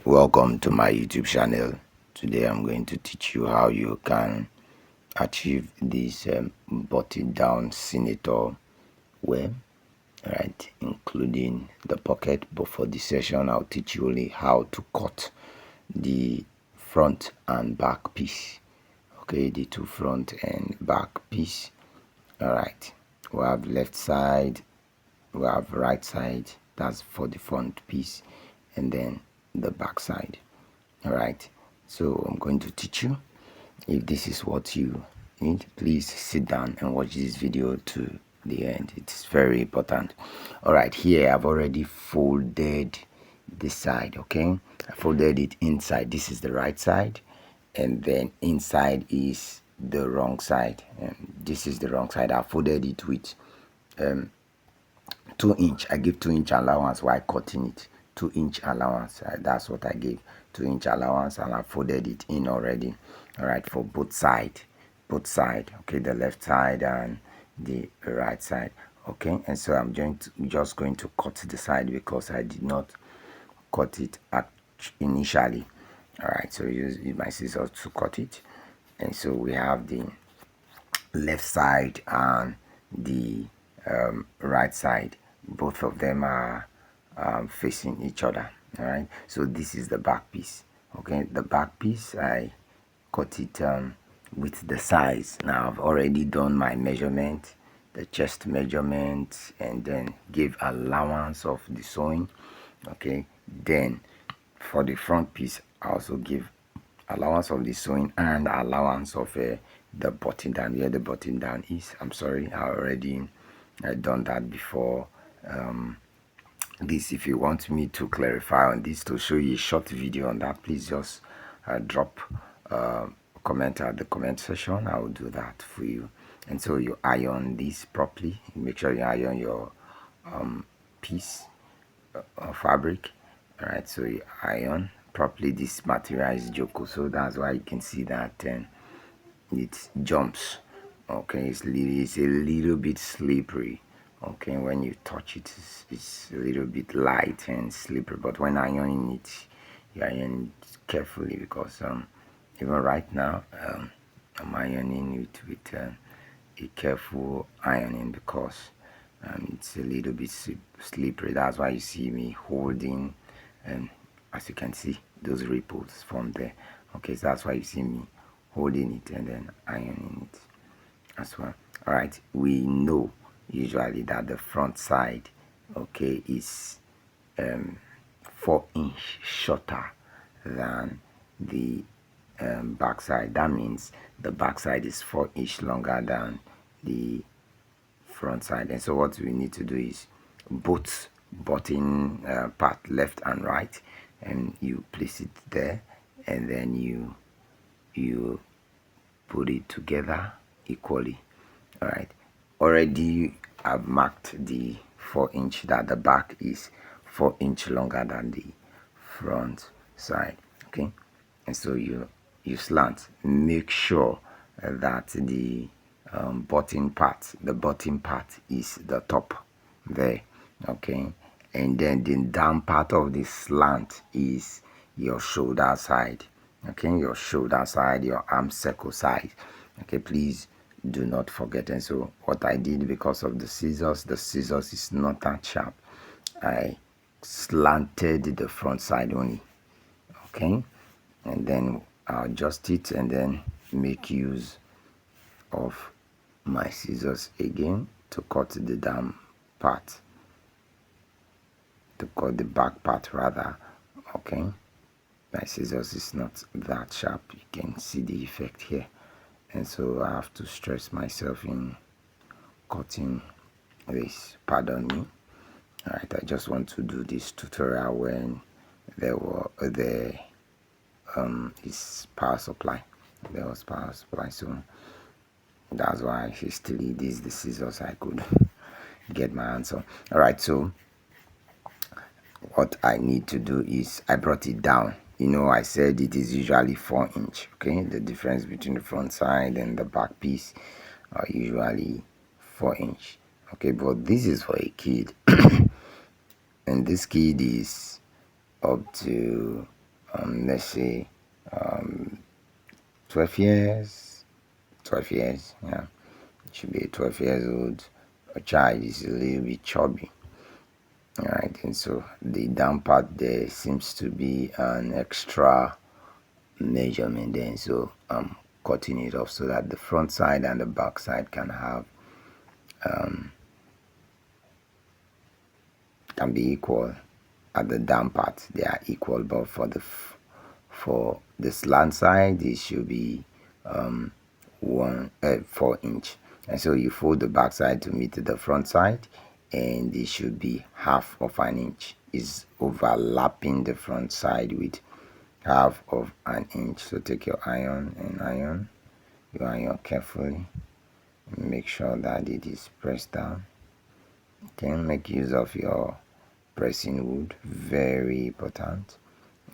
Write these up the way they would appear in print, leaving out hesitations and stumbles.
Welcome to my YouTube channel. Today I'm going to teach you how you can achieve this button down senator wear, right, including the pocket. But for this session I'll teach you only how to cut the front and back piece, okay, the two front and back piece. All right, we have left side, we have right side, that's for the front piece, and then the back side. All right, so I'm going to teach you. If this is what you need, please sit down and watch this video to the end. It's very important. All right, here I've already folded this side. Okay, I folded it inside. This is the right side, and then inside is the wrong side, and this is the wrong side. I folded it with 2 inch. I give 2 inch allowance while cutting it. 2 inch allowance, that's what I gave. 2 inch allowance, and I folded it in already. All right, for both side, okay, the left side and the right side. Okay, and so I'm just going to cut the side because I did not cut it initially. All right, so use my scissors to cut it. And so we have the left side and the right side. Both of them are facing each other. All right, so this is the back piece. Okay, the back piece, I cut it with the size. Now I've already done my measurement, the chest measurement, and then give allowance of the sewing. Okay, then for the front piece I also give allowance of the sewing and allowance of the button down. Where the button down is, I'm sorry, I already done that before. This, if you want me to clarify on this, to show you a short video on that, please just drop comment at the comment section. I will do that for you. And so you iron this properly. Make sure you iron your piece of fabric. All right, so you iron properly. This material is joko, so that's why you can see that it jumps. Okay, it's a little bit slippery. Okay, when you touch it, it's a little bit light and slippery, but when ironing it, you iron it carefully, because even right now I'm ironing it with a careful ironing, because it's a little bit slippery. That's why you see me holding, and as you can see, those ripples from there. Okay, so that's why you see me holding it and then ironing it as well. All right, we know usually that the front side, okay, is 4 inch shorter than the back side. That means the back side is 4 inch longer than the front side. And so what we need to do is both button part, left and right, and you place it there, and then you put it together equally. All right, already I've marked the 4 inch, that the back is 4 inch longer than the front side. Okay, and so you slant. Make sure that the bottom part is the top there. Okay, and then the down part of the slant is your shoulder side. Okay, your shoulder side, your arm circle side. Okay, please do not forget. And so what I did, because of the scissors is not that sharp, I slanted the front side only. Okay, and then I'll adjust it and then make use of my scissors again to cut the down part, to cut the back part rather. Okay, my scissors is not that sharp, you can see the effect here, and so I have to stress myself in cutting this. Pardon me. All right, I just want to do this tutorial when there is power supply. There was power supply, so that's why hastily this is the scissors I could get my hands on. All right, so what I need to do is I brought it down. You know, I said it is usually 4 inch. Okay, the difference between the front side and the back piece are usually 4 inch. Okay, but this is for a kid and this kid is up to let's say 12 years. 12 years, yeah, it should be 12 years old. A child is a little bit chubby. Alright, and so the down part there seems to be an extra measurement there, so I'm cutting it off so that the front side and the back side can have can be equal. At the down part they are equal, but for the slant side it should be 4 inch, and so you fold the back side to meet the front side, and it should be half of an inch. Is overlapping the front side with half of an inch. So take your iron and iron. You iron carefully. Make sure that it is pressed down. Okay, make use of your pressing wood. Very important.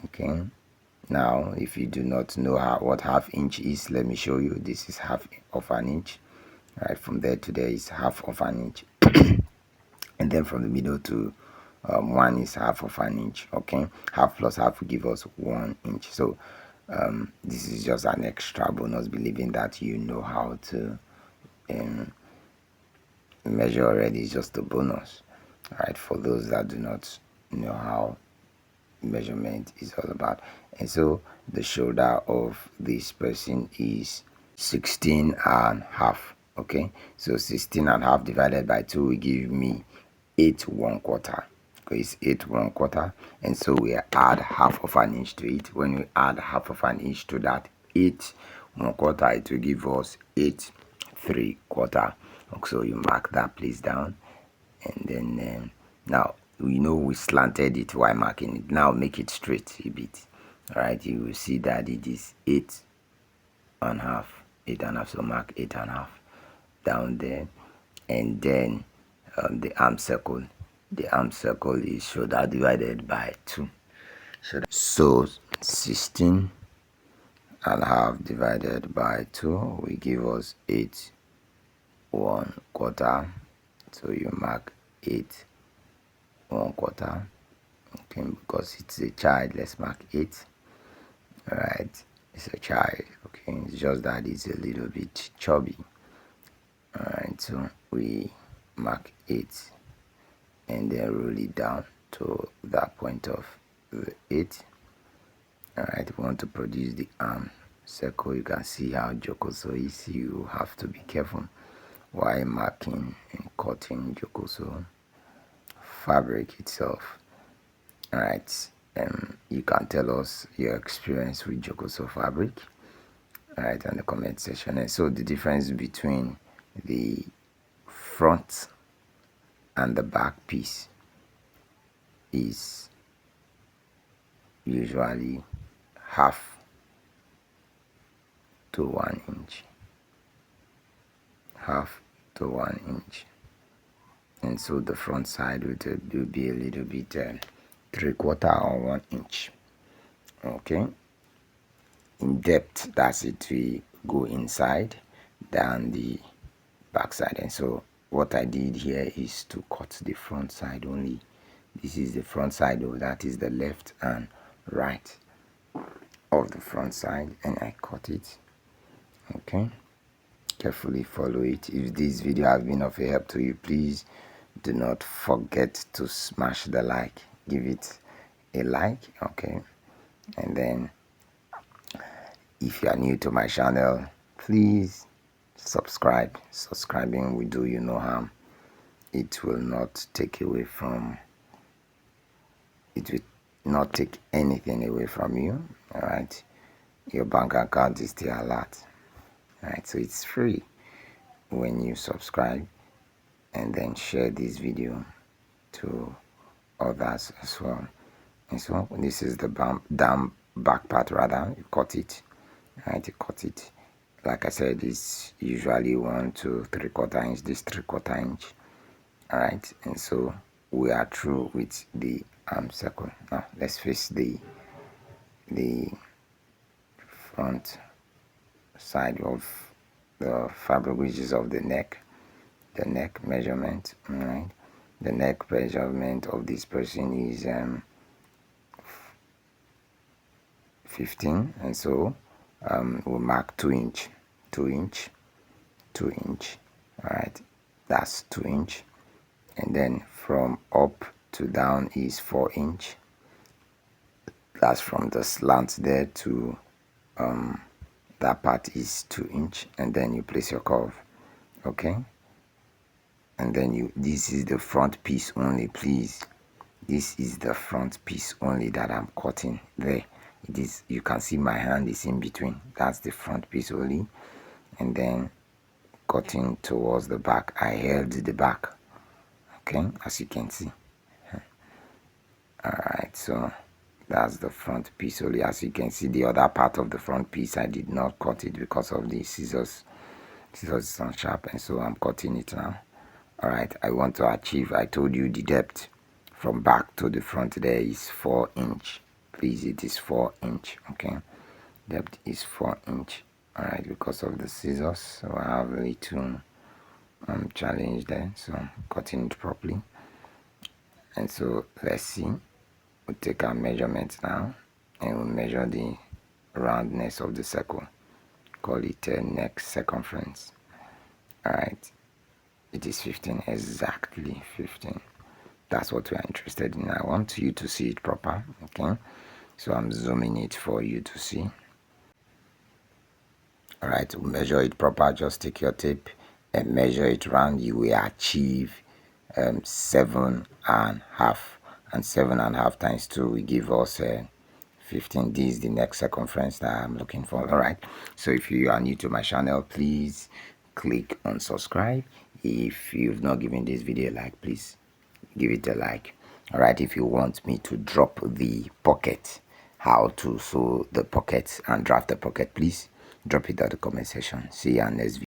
Okay. Now, if you do not know what half inch is, let me show you. This is half of an inch. Right, from there to there is half of an inch. And then from the middle to 1 is half of an inch. Okay, half plus half will give us 1 inch. So this is just an extra bonus, believing that you know how to measure already. Is just a bonus. All right, for those that do not know how measurement is all about. And so the shoulder of this person is 16 and half. Okay, so 16 and half divided by 2 will give me 8 1/4. Okay, it's 8 1/4, and so we add half of an inch to it. When we add half of an inch to that 8 1/4, it will give us 8 3/4. Okay, so you mark that place down, and then now we know we slanted it while marking it. Now make it straight a bit. All right, you will see that it is 8 and half. 8 and half, so mark 8 and half down there. And then the arm circle is shoulder divided by 2. So 16 and half divided by 2 will give us 8 1/4. So you mark 8 1/4. Okay, because it's a child, let's mark 8. All right, it's a child. Okay, it's just that it's a little bit chubby. All right, so we mark 8 and then roll it down to that point of the 8. All right, we want to produce the arm circle. You can see how jokoso is. You have to be careful while marking and cutting jokoso fabric itself. All right, you can tell us your experience with jokoso fabric, all right, in the comment section. And so the difference between the front and the back piece is usually half to 1 inch, half to 1 inch, and so the front side will be a little bit 3/4 or 1 inch. Okay, in depth, that's it. We go inside than the back side. And so what I did here is to cut the front side only. This is the front side, that is the left and right of the front side, and I cut it. Okay, carefully follow it. If this video has been of help to you, please do not forget to smash the like. Give it a like. Okay, and then if you are new to my channel, please subscribe. Subscribing will do you no harm. It will not take anything away from you. All right, your bank account is still a lot. All right, so it's free when you subscribe and then share this video to others as well. And so this is the down back part, rather. You cut it. All right, you cut it. Like I said, it's usually 1 to 3/4 inch. This 3/4 inch. All right, and so we are through with the arm circle. Now let's face the front side of the fabric, which is of the neck measurement. All right, the neck measurement of this person is 15, and so we'll mark 2 inch, 2 inch, 2 inch. All right, that's 2 inch, and then from up to down is 4 inch. That's from the slant there to that part is 2 inch, and then you place your curve. Okay, and then this is the front piece only, please. This is the front piece only that I'm cutting there. It is, you can see my hand is in between. That's the front piece only, and then cutting towards the back, I held the back. Okay, as you can see. All right, so that's the front piece only. As you can see, the other part of the front piece, I did not cut it because of the scissors is not sharp, and so I'm cutting it now. All right, I want to achieve, I told you the depth from back to the front there is 4 inch. Please, it is 4 inch. Okay, depth is 4 inch. All right, because of the scissors, so I have a little challenge there, so I'm cutting it properly. And so let's see, we'll take our measurements now, and we'll measure the roundness of the circle. Call it neck circumference. All right, it is 15, exactly 15. That's what we are interested in. I want you to see it proper. Okay, so I'm zooming it for you to see. All right, to measure it proper, just take your tape and measure it round. You will achieve 7.5, and 7.5 times 2 will give us 15. This is the neck circumference that I'm looking for. All right, so if you are new to my channel, please click on subscribe. If you've not given this video a like, please give it a like. All right, if you want me to drop the pocket, how to sew the pocket and draft the pocket, please drop it at the comment section. See you on next video.